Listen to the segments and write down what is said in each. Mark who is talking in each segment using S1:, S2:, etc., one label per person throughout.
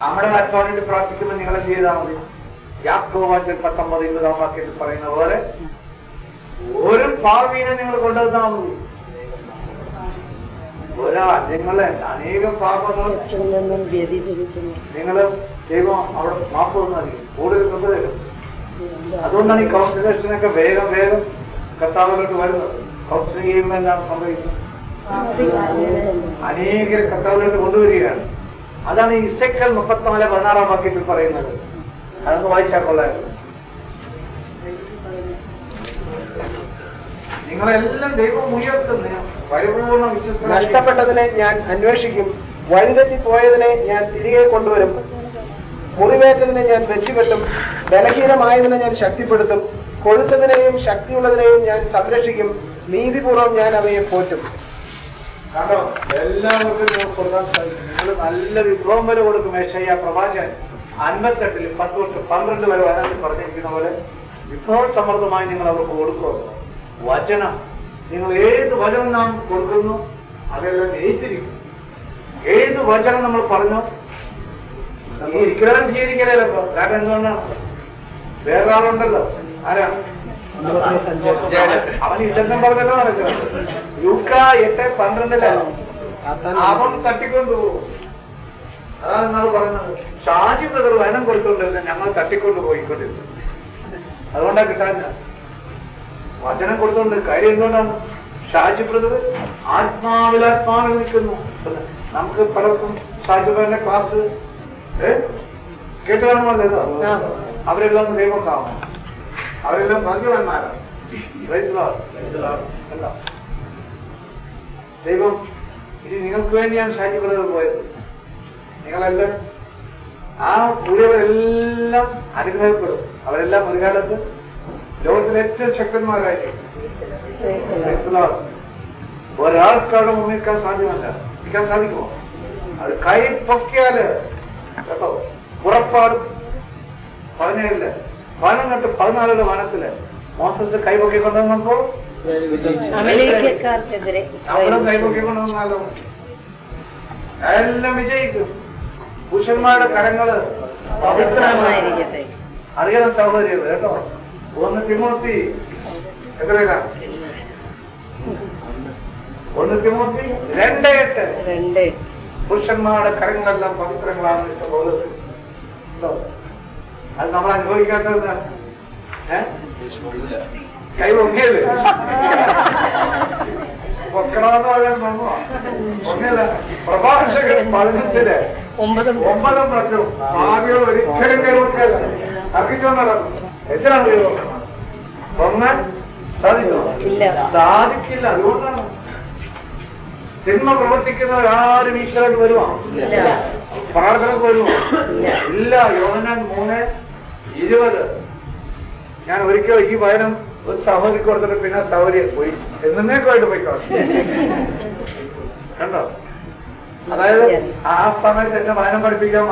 S1: നമ്മുടെ ആത്മാവിനെ പ്രാർത്ഥിക്കുമ്പോൾ നിങ്ങൾ എന്ത് ചെയ്താൽ മതി? യാക്കോബ് 19:20 വാക്യത്തിൽ പറയുന്ന പോലെ ഒരു പാവീനെ നിങ്ങൾ കൊണ്ടുവന്നാൽ മതി. നിങ്ങളെ അനേകം പാപങ്ങൾ നിങ്ങൾ ദൈവം അവിടെ മാപ്പ് തന്നായിരിക്കും, കൂടുതൽ കൊണ്ടുവരും. അതുകൊണ്ടാണ് ഈ കൗൺസിലേഴ്സിനൊക്കെ വേഗം വേഗം കർത്താവിലോട്ട് വരുന്നത്. കൗൺസിലിംഗ് ചെയ്യുമ്പോൾ എന്താണ് സംഭവിക്കുന്നത്? അനേകരെ കർത്താവിലോട്ട് കൊണ്ടുവരികയാണ്. അതാണ് ഈ ഇസെക്കിയേൽ 34:16 വാക്യത്തിൽ പറയുന്നത്. അതൊന്ന് വായിച്ചാൽ കൊള്ളായിരുന്നു. നിങ്ങളെല്ലാം ദൈവം ഉയർത്തുന്ന പരിപൂർണ്ണ വിശ്വസ്ത.
S2: നഷ്ടപ്പെട്ടതിനെ ഞാൻ അന്വേഷിക്കും, വഴിതെറ്റി പോയതിനെ ഞാൻ തിരികെ കൊണ്ടുവരും, മുറിവേറ്റതിനെ ഞാൻ വെച്ചുകെട്ടും, ബലഹീനമായതിനെ ഞാൻ ശക്തിപ്പെടുത്തും, കൊഴുത്തതിനെയും ശക്തിയുള്ളതിനെയും ഞാൻ സംരക്ഷിക്കും, നീതിപൂർവ്വം ഞാൻ അവയെ പോറ്റും.
S1: കണ്ടോ, എല്ലാവർക്കും കൊടുക്കാൻ സാധിക്കും. നിങ്ങൾ നല്ല വിഭവം വരെ കൊടുക്കും. യെശയ്യാ പ്രവാചകൻ 58 10-12 വരെ അതിനകത്ത് പറഞ്ഞിരിക്കുന്ന പോലെ വിഭവ സമൃദ്ധമായി നിങ്ങൾ അവർക്ക് കൊടുക്കുക. വചനം, നിങ്ങൾ ഏത് വചനം നാം കൊടുക്കുന്നു അതെല്ലാം ജയിച്ചിരിക്കും. ഏത് വചനം നമ്മൾ പറഞ്ഞു ഈ ഇരിക്കാൻ സ്വീകരിക്കലല്ലോ. കാരണം എന്തുകൊണ്ടാണ്? വേറെ ആളുണ്ടല്ലോ. ആരാ? അവൻ ഇതെന്നും പറഞ്ഞല്ലോ നടക്കുന്നത്. ലൂക്ക 8:12 അവൻ തട്ടിക്കൊണ്ടുപോകും. അതാണ് നിങ്ങൾ പറയുന്നത്. ഷാജി ബ്രദർ വനം കൊടുത്തോണ്ടിരുന്നത് ഞങ്ങൾ തട്ടിക്കൊണ്ടു പോയിക്കൊണ്ടിരുന്നു. അതുകൊണ്ടാണ് കിട്ടാനില്ല. വചനം കൊടുത്തോണ്ട് കാര്യം എന്തുകൊണ്ടാണ്? ഷാജി ബ്രദർ ആത്മാവിൽ നിൽക്കുന്നു. നമുക്ക് പലർക്കും ഷാജി ബ്രദറിന്റെ ക്ലാസ് കേട്ട് കാണുമല്ലോ. അവരെല്ലാം ദൈവക്കാവും, അവരെല്ലാം ഭാഗ്യവാന്മാരാണ്. ദൈവം ഇത് നിങ്ങൾക്ക് വേണ്ടിയാണ് ഷാജി ബ്രദർ പോയത്. നിങ്ങളെല്ലാം ആ കൂടിയവരെല്ലാം അനുഗ്രഹപ്പെടും. അവരെല്ലാം ഒരു കാലത്ത് ലോകത്തിലെ ഏറ്റവും ശക്തന്മാരായിരിക്കും. ഒരാൾക്കവിടെ മുന്നിൽക്കാൻ സാധ്യമല്ല. നിൽക്കാൻ സാധിക്കുമോ? അത് കൈ പൊക്കിയാല് കേട്ടോ. പുറപ്പാട് 17 14 വനത്തില് മോസസ് കൈപൊക്കിക്കൊണ്ടുവന്നപ്പോ അവിടെ കൈപൊക്കിക്കൊണ്ടുവന്നാലോ എല്ലാം വിജയിക്കും. പുരുഷന്മാരുടെ കരങ്ങള് പവിത്രമായിരിക്കട്ടെ. അറിയാൻ സൗകര്യം കേട്ടോ. 1 തിമോത്തി എത്രയില്ല? 1 തിമോത്തി 2:8 പുരുഷന്മാരുടെ കരങ്ങളെല്ലാം പവിത്രങ്ങളാണ് ഇഷ്ടപോലെ. അത് നമ്മൾ അനുഭവിക്കാത്തത് കൈ പൊങ്ങിയല്ലേ? പൊക്കണമെന്ന് പറയാൻ തോന്നുക. ഒന്നില്ല. പ്രഭാഷകൻ 15 9 പറഞ്ഞു ഭാവികൾ ഒരിക്കലും കൈവക്കല്ല. അർഹിച്ചോണ്ടല്ല. എത്രയാണ് കൈവക്കണം? പൊങ്ങാൻ സാധിക്കുമോ? സാധിക്കില്ല. അതുകൊണ്ടാണ് തിന്മ പ്രവർത്തിക്കുന്നവരാരും ഈശ്വരൻ വരുമോ? പ്രാർത്ഥനക്ക് വരുമോ? ഇല്ല. യോഹന്നാൻ 3:20 ഞാൻ ഒരിക്കൽ ഈ വചനം ഒരു സഹോദരിക്ക് കൊടുത്തിട്ട് പിന്നെ സഹോദരി പോയി എന്നേക്കുമായിട്ട് പോയിക്കോ. കണ്ടോ? അതായത് ആ സമയത്ത് എന്നെ വചനം പഠിപ്പിക്കാൻ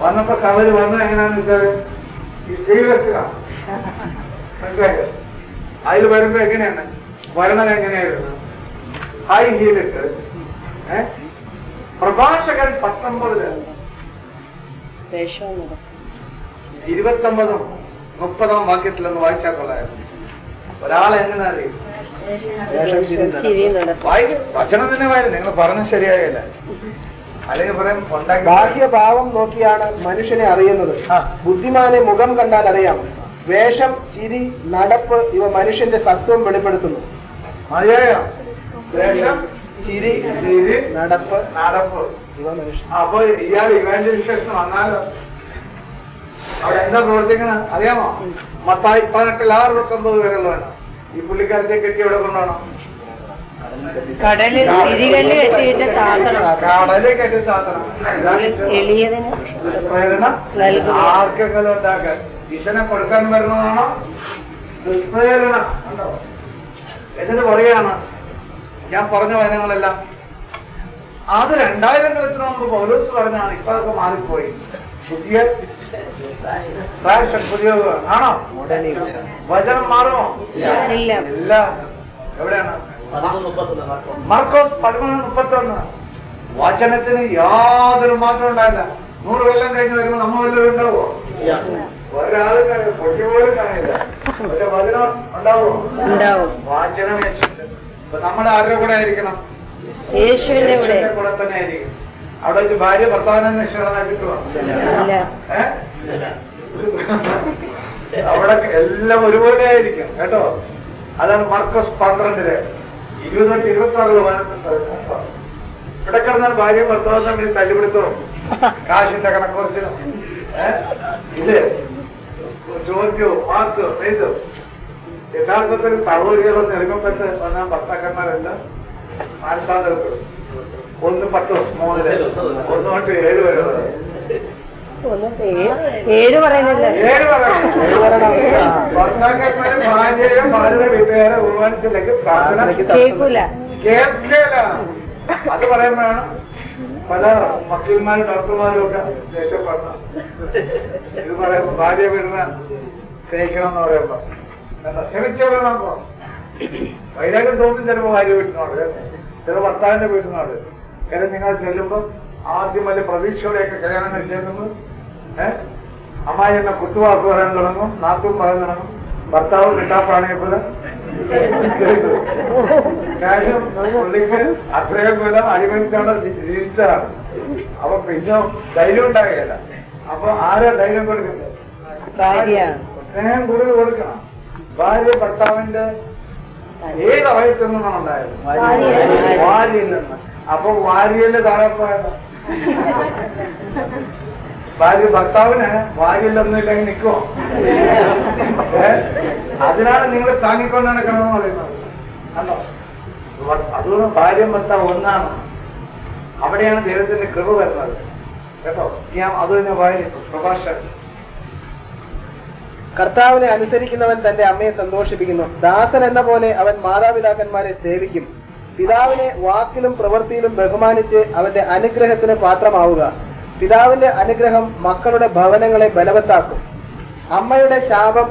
S1: വന്നപ്പോ സഹോദരി വന്നത് എങ്ങനെയാന്ന് വെച്ചാൽ ഈ സ്ത്രീ വെക്കുക മനസ്സിലായോ? അതിൽ വരുമ്പോ എങ്ങനെയാണ് വരണത്? എങ്ങനെയായിരുന്നു? ഹൈ ഹീലിട്ട് പ്രഭാഷകൻ 19 29-30 വാക്യത്തിലൊന്ന് വായിച്ചാൽ കൊള്ളായിരുന്നു. ഒരാൾ എങ്ങനെ അറിയും? വചനം തന്നെ വായിരുന്നു. നിങ്ങൾ പറഞ്ഞ ശരിയായില്ല. അല്ലെങ്കിൽ പറയാൻ ഉണ്ടാക്കി
S2: ബാഹ്യഭാവം നോക്കിയാണ് മനുഷ്യനെ അറിയുന്നത്. ബുദ്ധിമാനെ മുഖം കണ്ടാൽ അറിയാം. വേഷം, ചിരി, നടപ്പ് ഇവ മനുഷ്യന്റെ സത്വം വെളിപ്പെടുത്തുന്നു.
S1: മതിയായോ? വേഷം, ചിരി,
S2: നടപ്പ്
S1: ഇവ മനുഷ്യൻ. അപ്പൊ ഇയാൾ ഇവാഞ്ചലിസേഷൻ വന്നാലോ അവിടെ എന്താ പ്രവർത്തിക്കണം അറിയാമോ? മത്തായി 18:6-9 വരെയുള്ളതാണ്. ഈ പുള്ളിക്കാരത്തെ കെട്ടി എവിടെ കൊണ്ടുപോകണം? കടല് കെട്ടി താത്തണം. പ്രേരണ ആർക്കെങ്കിലും ഉണ്ടാക്കാൻ ഈശ്വരനെ കൊടുക്കാൻ വരുന്നതാണോ? പ്രേരണ. എന്നിട്ട് പറയാണ് ഞാൻ പറഞ്ഞ വചനങ്ങളെല്ലാം അത് 2000 കാലത്തിന് മുമ്പ് പൗലോസ് പറഞ്ഞാണ്. ഇപ്പൊ അതൊക്കെ മാറിപ്പോയി. പുതിയ പുതിയ ആണോ? വചനം മാറുമോ? ഇല്ല. എവിടെയാണ്? മർക്കോസ് 11:31 വചനത്തിന് യാതൊരു മാറ്റം ഉണ്ടായില്ല. 100 കൊല്ലം കഴിഞ്ഞ് വരുമ്പോ നമ്മ വല്ലതും ഉണ്ടാവോ? ഒരാള് പൊട്ടി പോലും കാണില്ല. പക്ഷെ വചനം ഉണ്ടാവോ? വചനം വെച്ചിട്ട് ഇപ്പൊ നമ്മുടെ ആരുടെ കൂടെ ആയിരിക്കണം? യേശുവിന്റെ കൂടെ തന്നെ ആയിരിക്കും. അവിടെ വെച്ച് ഭാര്യ ഭർത്താവിനെ നിശ്ചയം കിട്ടുമോ? അവിടെ എല്ലാം ഒരുപോലെ ആയിരിക്കും കേട്ടോ. അതാണ് മർക്കോസ് 12 20-26 ഇവിടെ കിടന്നാൽ ഭാര്യ ഭർത്താവ് തമ്മിൽ തല്ലുപിടുത്തോ കാശിന്റെ കണക്കുറച്ചിലും ഇത് ചോദ്യമോ മാർക്കോ ചെയ്തോ യഥാർത്ഥത്തിൽ സഹോദരികളോ നെടുക്കപ്പെട്ട് വന്ന ഭർത്താക്കന്മാരെല്ലാം മാനസാന്തരപ്പെടും. 1-10 മോനില് 1 തൊട്ട് 7 വരെ
S3: 7 പറയുന്നില്ല.
S1: ഭർത്താക്കന്മാരും ഭാര്യയും ഭാര്യയുടെ വീട്ടുകാരെ ബഹുമാനിച്ചില്ലെങ്കിൽ പ്രാർത്ഥന
S3: കേൾക്കൂല.
S1: അത് പറയുമ്പോഴാണ് പല വക്കീൽമാരും ഡോക്ടർമാരും ഒക്കെ ദേഷ്യപ്പെടുന്നത്. ഇത് പറയുമ്പോ ഭാര്യ വീടിനെ സ്നേഹിക്കണം എന്ന് പറയുമ്പോ ക്ഷമിച്ചവരെ നോക്കാം. വൈരാഗ്യം തോന്നി ചിലപ്പോ ഭാര്യ വീട്ടിനോട്, ചില ഭർത്താവിന്റെ വീട്ടിനോട്. കാരണം നിങ്ങൾ ചെല്ലുമ്പോ ആദ്യം വലിയ പ്രതീക്ഷയോടെയൊക്കെ കല്യാണം കഴിച്ചേക്കുന്നു. അമ്മായി എന്നെ കുത്തുവാക്ക് പറയാൻ തുടങ്ങും, നാക്കും പറയാൻ തുടങ്ങും, ഭർത്താവ് കിട്ടാപ്പാണിയെ പോലെ കാര്യം പുള്ളിക്ക് അത്രയും കൊല്ലം അടിമനിച്ചാണ് ജീവിച്ചതാണ്. അപ്പൊ പിന്നെ ധൈര്യം ഉണ്ടാകുകയല്ല. അപ്പൊ ആരാ ധൈര്യം കൊടുക്കുന്നത്? സ്നേഹം കൂടുതൽ കൊടുക്കണം. ഭാര്യ ഭർത്താവിന്റെ ഏത് അവയത്തിൽ നിന്നാണ് ഉണ്ടായത്? വാരിയിൽ നിന്ന്. അപ്പൊ വാരിയല് താഴെ പോയത് ഭാര്യ ഭർത്താവിന് വാരിയിലൊന്നുമില്ലെങ്കിൽ നിൽക്കുമോ? അതിനാണ് നിങ്ങൾ താങ്ങിക്കൊണ്ട് നടക്കണമെന്ന് പറയുന്നത്. കണ്ടോ? അതുകൊണ്ട് ഭാര്യ ഭർത്താവ് ഒന്നാണ്. അവിടെയാണ് ദൈവത്തിന്റെ കൃപ വരുന്നത് കേട്ടോ. ഞാൻ അത് തന്നെ പ്രഭാഷകൻ.
S2: കർത്താവിനെ അനുസരിക്കുന്നവൻ തന്റെ അമ്മയെ സന്തോഷിപ്പിക്കുന്നു. ദാസൻ എന്ന പോലെ അവൻ മാതാപിതാക്കന്മാരെ സേവിക്കും. പിതാവിനെ വാക്കിലും പ്രവൃത്തിയിലും ബഹുമാനിച്ച് അവന്റെ അനുഗ്രഹത്തിന് പാത്രമാവുക. പിതാവിന്റെ അനുഗ്രഹം മക്കളുടെ ഭവനങ്ങളെ ബലവത്താക്കും. അമ്മയുടെ ശാപം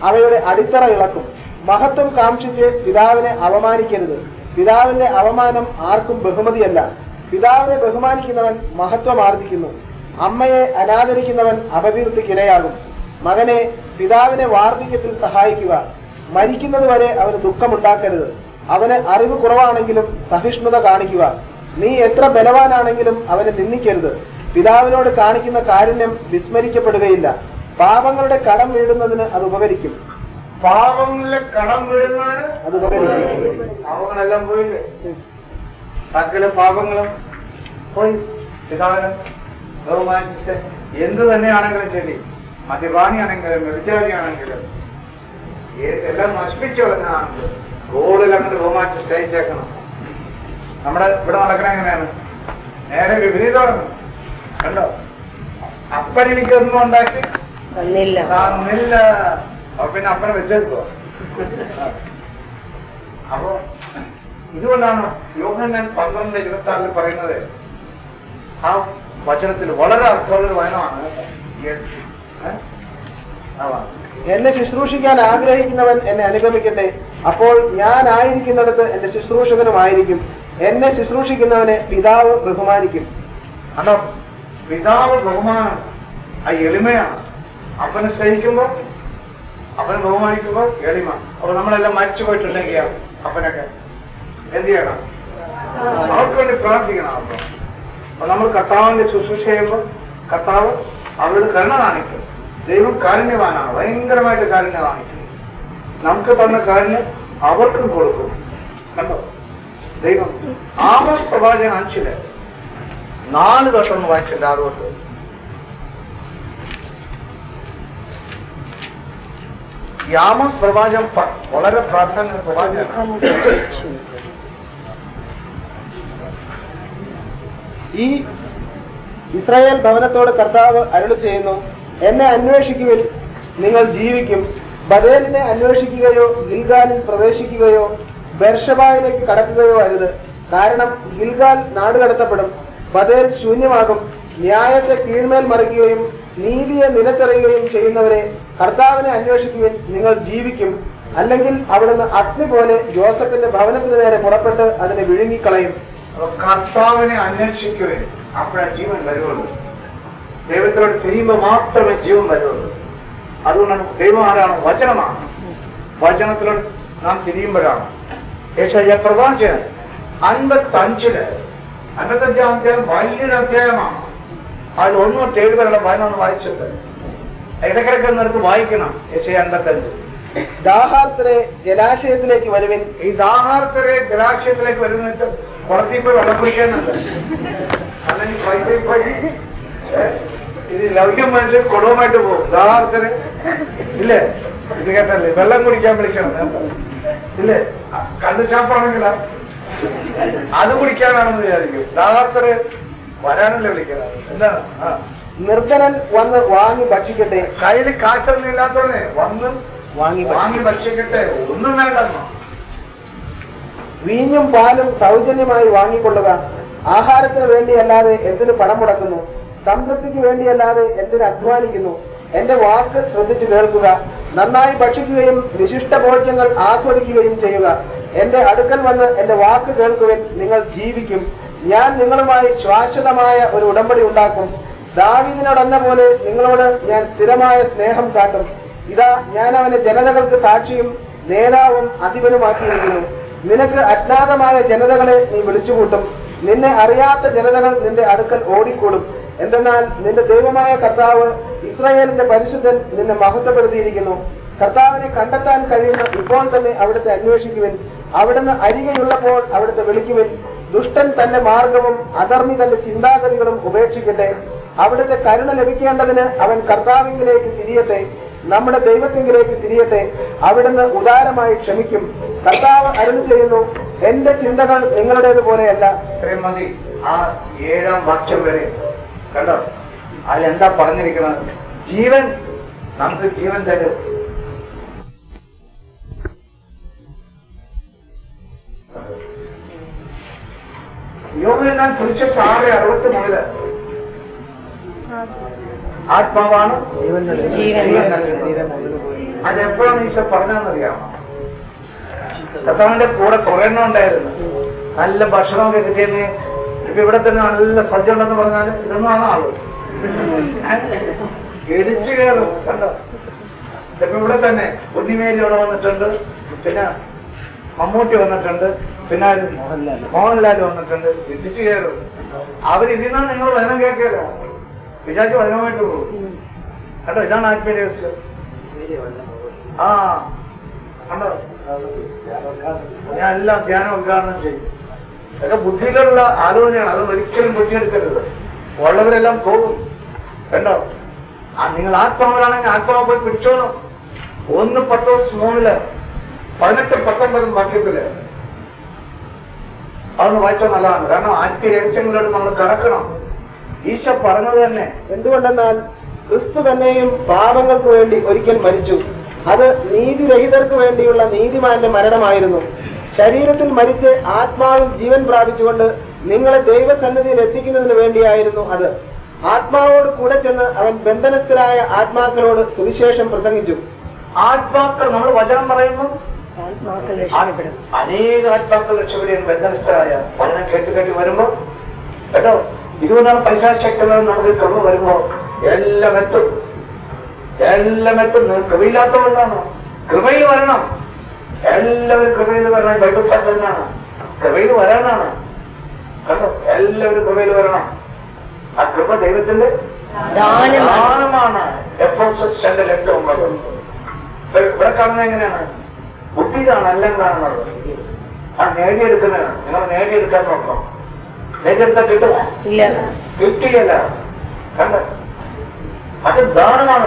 S2: അവയുടെ അടിത്തറ ഇളക്കും. മഹത്വം കാക്ഷിച്ച് പിതാവിനെ അവമാനിക്കരുത്. പിതാവിന്റെ അവമാനം ആർക്കും ബഹുമതിയല്ല. പിതാവിനെ ബഹുമാനിക്കുന്നവൻ മഹത്വം ആർജിക്കുന്നു. അമ്മയെ അനാദരിക്കുന്നവൻ അപകീർത്തിക്കിരയാകും. മകനെ, പിതാവിനെ വാർദ്ധക്യത്തിൽ സഹായിക്കുക. മരിക്കുന്നതുവരെ അവന് ദുഃഖമുണ്ടാക്കരുത്. അവന് അറിവ് കുറവാണെങ്കിലും സഹിഷ്ണുത കാണിക്കുക. നീ എത്ര ബലവാനാണെങ്കിലും അവനെ നിന്ദിക്കരുത്. പിതാവിനോട് കാണിക്കുന്ന കാരുണ്യം വിസ്മരിക്കപ്പെടുകയില്ല. പാപങ്ങളുടെ കടം വീഴുന്നതിന് അത് ഉപകരിക്കും.
S1: പാപങ്ങളിലെ കടം വീഴുന്നതിന്
S2: അത് ഉപകരിക്കും.
S1: പാപങ്ങളെല്ലാം പോയില്ലേ? സകല പാപങ്ങളും പോയി. പിതാവിനെ ബഹുമാനിച്ചിട്ട് എന്ത് തന്നെയാണെങ്കിലും ശരി, മദ്യപാനിയാണെങ്കിലും വ്യഭിചാരിയാണെങ്കിലും എല്ലാം നശിപ്പിച്ചു കളഞ്ഞാണെങ്കിലും റോഡിൽ അങ്ങനെ ബഹുമാനിച്ച് സ്റ്റേജേക്കണം. നമ്മുടെ ഇവിടെ നടക്കണ എങ്ങനെയാണ്? നേരെ വിപരീതമാണ്. കണ്ടോ? അപ്പനെനിക്കൊന്നും ഉണ്ടാക്കി തന്നില്ല. അപ്പൊ പിന്നെ അപ്പനെ വെച്ചേക്കുവോ? അപ്പോ ഇതുകൊണ്ടാണ് യോഹന്നാൻ 12:26 പറയുന്നത്. ആ വചനത്തിൽ വളരെ അർത്ഥമുള്ളൊരു വചനമാണ്.
S2: എന്നെ ശുശ്രൂഷിക്കാൻ ആഗ്രഹിക്കുന്നവൻ എന്നെ അനുഗമിക്കട്ടെ. അപ്പോൾ ഞാൻ ആയിരിക്കുന്നിടത്ത് എന്റെ ശുശ്രൂഷകനുമായിരിക്കും. എന്നെ ശുശ്രൂഷിക്കുന്നവനെ പിതാവ് ബഹുമാനിക്കും.
S1: കണ്ടോ? പിതാവ് ബഹുമാനം ആ എളിമയാണ്. അപ്പനെ സ്നേഹിക്കുമ്പോ, അപ്പനെ ബഹുമാനിക്കുമ്പോ എളിമ. അപ്പൊ നമ്മളെല്ലാം മരിച്ചു പോയിട്ടുണ്ടെങ്കിൽ അപ്പനൊക്കെ എന്ത് ചെയ്യണം? അവർക്ക് വേണ്ടി പ്രാർത്ഥിക്കണം. അപ്പൊ നമ്മൾ കർത്താവിന്റെ ശുശ്രൂഷ ചെയ്യുമ്പോൾ കർത്താവ് അവരുടെ കരുണ കാണിക്കും. ദൈവം കാരുണ്യവാനാണ്, ഭയങ്കരമായിട്ട് കാരുണ്യം കാണിക്കും. നമുക്ക് തന്ന കാരുണ്യം അവർക്കും കൊടുക്കും. കണ്ടോ? ദൈവം ആമോസ് പ്രവാചകൻ 5 4 വർഷം ഒന്ന് വായിച്ചില്ല. അതുകൊണ്ട് ഈ ആമോസ് പ്രവാചകൻ വളരെ പ്രാധാന്യ പ്രവാചകനാണ്.
S2: ഈ ഇസ്രായേൽ ഭവനത്തോട് കർത്താവ് അരുളി ചെയ്യുന്നു, എന്നെ അന്വേഷിക്കുവിൻ, നിങ്ങൾ ജീവിക്കും. ബദേലിനെ അന്വേഷിക്കുകയോ ഗിൽഗാലിൽ പ്രവേശിക്കുകയോ ബെർഷബായിലേക്ക് കടക്കുകയോ അരുത്. കാരണം ഗിൽഗാൽ നാടുകടത്തപ്പെടും, ബദേൽ ശൂന്യമാകും. ന്യായത്തെ കീഴ്മേൽ മറിക്കുകയും നീതിയെ നിലത്തെറിയുകയും ചെയ്യുന്നവരെ കർത്താവിനെ അന്വേഷിക്കുവിൻ, നിങ്ങൾ ജീവിക്കും. അല്ലെങ്കിൽ അവിടുന്ന് അഗ്നി പോലെ ജോസഫിന്റെ ഭവനത്തിന് നേരെ പുറപ്പെട്ട് അതിനെ വിഴുങ്ങിക്കളയും.
S1: കർത്താവിനെ അന്വേഷിക്കുകയും അപ്പോഴാ ജീവൻ വരുള്ളൂ. ദൈവത്തിലോട് തിരിയുമ്പോൾ മാത്രമേ ജീവൻ വരുള്ളൂ. അതുകൊണ്ടാണ് ദൈവം ആരാണ്? വചനമാണ്. വചനത്തിലോട് നാം തിരിയുമ്പോഴാണ്. യെശയ്യാ പ്രവാചകൻ 55 55 അധ്യായം വലിയൊരു അധ്യായമാണ്. അതിൽ 1 തൊട്ട് 7 വരെയുള്ള വായന വായിച്ചിട്ട് ഇടയ്ക്കിടയ്ക്ക് നിർത്തി വായിക്കണം. യെശയ്യാ 55.
S2: ദാഹാർത്തരെ ജലാശയത്തിലേക്ക് വരുവിൻ.
S1: ഈ ദാഹാർത്തരെ ജലാശയത്തിലേക്ക് വരുന്നിട്ട് പുറത്തിൽ പോയി വെള്ളം കുടിക്കാനുണ്ട്. അല്ലെങ്കിൽ പൈപ്പിൽ പോയി ഇത് ലൗക്യം മനുഷ്യർ കുടവുമായിട്ട് പോകും. ദാഹാർത്തരെ ഇല്ലേ? ഇത് കേട്ടല്ലേ? വെള്ളം കുടിക്കാൻ വിളിക്കണം ഇല്ലേ? കണ്ടു ചാപ്പാണെങ്കിലാ അത് കുടിക്കാനാണെന്ന് വിചാരിക്കും. ദാഹാർത്തരെ വരാനല്ലേ വിളിക്കണം. എന്താണ്?
S2: നിർധനൻ വന്ന് വാങ്ങി ഭക്ഷിക്കട്ടെ.
S1: കയ്യിൽ കാശൊന്നും ഇല്ലാത്തവനെ വന്ന് വാങ്ങി ഭക്ഷിക്കട്ടെ. ഒന്നും വേണ്ടെന്നോ.
S2: വീഞ്ഞും പാലും സൗജന്യമായി വാങ്ങിക്കൊള്ളുക. ആഹാരത്തിന് വേണ്ടിയല്ലാതെ എന്തിനു പണം മുടക്കുന്നു? സംതൃപ്തിക്ക് വേണ്ടിയല്ലാതെ എന്തിനു അധ്വാനിക്കുന്നു? എന്റെ വാക്ക് ശ്രദ്ധിച്ചു കേൾക്കുക. നന്നായി ഭക്ഷിക്കുകയും വിശിഷ്ട ഭോജ്യങ്ങൾ ആസ്വദിക്കുകയും ചെയ്യുക. എന്റെ അടുക്കൽ വന്ന് എന്റെ വാക്ക് കേൾക്കുവിൻ, നിങ്ങൾ ജീവിക്കും. ഞാൻ നിങ്ങളുമായി ശാശ്വതമായ ഒരു ഉടമ്പടി ഉണ്ടാക്കും. ദാവീദിനോടെന്ന പോലെ നിങ്ങളോട് ഞാൻ സ്ഥിരമായ സ്നേഹം കാട്ടും. ഇതാ, ഞാൻ അവനെ ജനതകൾക്ക് സാക്ഷിയും നേതാവും അധിപനുമാക്കിയിരിക്കുന്നു. നിനക്ക് അജ്ഞാതമായ ജനതകളെ നീ വിളിച്ചുകൂട്ടും. നിന്നെ അറിയാത്ത ജനതകൾ നിന്റെ അടുക്കൽ ഓടിക്കൂടും. എന്തെന്നാൽ നിന്റെ ദൈവമായ കർത്താവ്, ഇസ്രായേലിന്റെ പരിശുദ്ധൻ നിന്നെ മഹത്വപ്പെടുത്തിയിരിക്കുന്നു. കർത്താവിനെ കണ്ടെത്താൻ കഴിയുന്ന ഇപ്പോൾ തന്നെ അവിടുത്തെ അന്വേഷിക്കുവിൻ. അവിടുന്ന് അരികെയുള്ളപ്പോൾ അവിടുത്തെ വിളിക്കുവിൻ. ദുഷ്ടൻ തന്റെ മാർഗവും അധർമ്മി തന്റെ ചിന്താഗതികളും ഉപേക്ഷിക്കട്ടെ. അവിടുത്തെ കരുണ ലഭിക്കേണ്ടതിന് അവൻ കർത്താവിലേക്ക് തിരിയട്ടെ, നമ്മുടെ ദൈവത്തിങ്കിലേക്ക് തിരിയട്ടെ. അവിടുന്ന് ഉദാരമായി ക്ഷമിക്കും. കർത്താവ് അരുളി ചെയ്യുന്നു, എന്റെ ചിന്തകൾ നിങ്ങളുടേതുപോലെയല്ല.
S1: ഇത്രയും മതി. ആ 7-ാം വാക്യം വരെ കണ്ടോ? അതിലെന്താ പറഞ്ഞിരിക്കുന്നത്? ജീവൻ, നമുക്ക് ജീവൻ തരും. യോഗമെല്ലാം കുറിച്ച് 6:63 ആത്മാവാണ് അതെപ്പോഴാണ് ഈശോ പറഞ്ഞതെന്നറിയാമോ? കർത്താവിന്റെ കൂടെ കുറെ എണ്ണം ഉണ്ടായിരുന്നു. നല്ല ഭക്ഷണമൊക്കെ കിട്ടിയെന്ന്. ഇപ്പൊ ഇവിടെ തന്നെ നല്ല സജ്ജ ഉണ്ടെന്ന് പറഞ്ഞാലും ഇതൊന്നുമാണ് ആള് ഇടിച്ചു കയറും. കണ്ടോ? ഇപ്പൊ ഇവിടെ തന്നെ ഉണ്ണിമേരി ഇവിടെ വന്നിട്ടുണ്ട്, പിന്നെ മമ്മൂട്ടി വന്നിട്ടുണ്ട്, പിന്നെ മോഹൻലാൽ വന്നിട്ടുണ്ട്. ഇടിച്ചു കയറും. അവരിതിന്നാ നിങ്ങൾ വചനം കേൾക്കില്ല, വിചാരിച്ച് വചനമായിട്ട് പോകും. കണ്ടോ? ഇതാണ് ആത്മീയ ആ കണ്ടോ? ഞാൻ എല്ലാം ധ്യാനം ഉദ്ഘാടനം ചെയ്യും. അതൊക്കെ ബുദ്ധിയിലുള്ള ആലോചനയാണ്. അത് ഒരിക്കലും ബുദ്ധിയെടുക്കരുത്. ഉള്ളവരെല്ലാം പോകും. കണ്ടോ? നിങ്ങൾ ആത്മാവിലാണെങ്കിൽ ആത്മാവ് പോയി പിടിച്ചോളും. 1 Pетros 3:18-19 വാക്യത്തില് അതൊന്ന് വായിച്ചാൽ നല്ലതാണ്. കാരണം ആത്മീയ രഹസ്യങ്ങളോട് നമ്മൾ കടക്കണം. ഈശോ പറഞ്ഞത് തന്നെ.
S2: എന്തുകൊണ്ടെന്നാൽ ക്രിസ്തു തന്നെയും പാപങ്ങൾക്ക് വേണ്ടി ഒരിക്കൽ മരിച്ചു. അത് നീതിരഹിതർക്ക് വേണ്ടിയുള്ള നീതിമാന്റെ മരണമായിരുന്നു. ശരീരത്തിൽ മരിച്ച് ആത്മാവിൽ ജീവൻ പ്രാപിച്ചുകൊണ്ട് നിങ്ങളെ ദൈവസന്നിധിയിൽ എത്തിക്കുന്നതിന് വേണ്ടിയായിരുന്നു അത്. ആത്മാവോട് കൂടെ ചെന്ന് അവൻ ബന്ധനസ്ഥരായ ആത്മാക്കളോട് സുവിശേഷം പ്രസംഗിച്ചു.
S1: ആത്മാക്കൾ, നമ്മൾ വചനം പറയുമ്പോൾ അനേക ആത്മാക്കൾ രക്ഷപ്പെടുകയും ബന്ധനസ്ഥരായ വചനം കേട്ട് വരുമ്പോ കേട്ടോ. ഇതുകൊണ്ടാണ് പൈശാചികശക്തികൾ നമുക്ക് കടന്നു വരുമ്പോ എല്ലാം എത്തും. കൃപയില്ലാത്തതുകൊണ്ടാണ്. കൃപയിൽ വരണം. എല്ലാവരും കൃപയിൽ വരണം. ബൈബിൾ തന്നെയാണ് കൃപയിൽ വരാനാണ്. കണ്ടോ? എല്ലാവരും കൃപയിൽ വരണം. ആ കൃപ ദൈവത്തിന്റെ ദാനമാണ്. എഫേസ്യർ 2:8-9. ഇവിടെ കാണുന്നത് എങ്ങനെയാണ്? ബുദ്ധിയിലാണ് എല്ലാം കാണുന്നത്. ആ നേടിയെടുക്കുന്നതാണ്. നിങ്ങൾ നേടിയെടുക്കാൻ നോക്കണം. നേടിയെടുത്താൽ കിട്ടുമോ? കിട്ടിയല്ല. കണ്ടോ? അത് ദാനമാണ്.